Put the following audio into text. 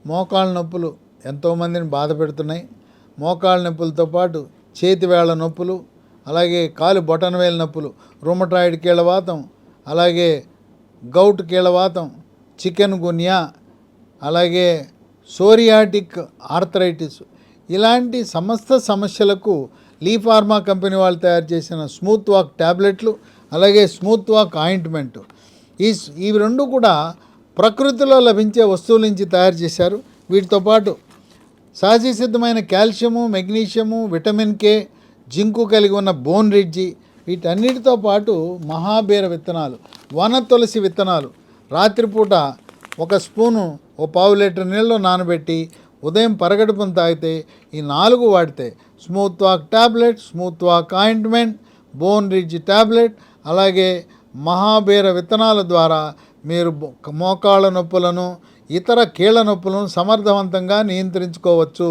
మోకాళ్ళ నొప్పులు ఎంతోమందిని బాధ పెడుతున్నాయి. మోకాళ్ళ నొప్పులతో పాటు చేతివేళ్ల నొప్పులు, అలాగే కాలు బొటనవేలు నొప్పులు, రుమటాయిడ్ కీళ్ళవాతం, అలాగే గౌట్ కీళ్ళవాతం, చికెన్ గున్యా, అలాగే సోరియాటిక్ ఆర్థరైటిస్, ఇలాంటి సమస్త సమస్యలకు లీ ఫార్మా కంపెనీ వాళ్ళు తయారు చేసిన స్మూత్ వాక్ ట్యాబ్లెట్లు, అలాగే స్మూత్ వాక్ ఆయింట్మెంట్, ఇవి రెండు కూడా ప్రకృతిలో లభించే వస్తువుల నుంచి తయారు చేశారు. వీటితో పాటు సహజ సిద్ధమైన calcium, magnesium, vitamin K, zinc కలిగి ఉన్న బోన్ రిడ్జి, వీటన్నిటితో పాటు మహాబీర విత్తనాలు, వన తులసి విత్తనాలు రాత్రిపూట 1 స్పూను 1/4 లీటర్ నీళ్ళలో నానబెట్టి ఉదయం పరగడుపున తాగితే ఈ 4 వాడితే smooth walk tablet, smooth walk ointment, bone ridge tablet, అలాగే మహాబీర విత్తనాల ద్వారా మీరు మోకాళ్ళ నొప్పులను, ఇతర కీళ్ళ నొప్పులను సమర్థవంతంగా నియంత్రించుకోవచ్చు.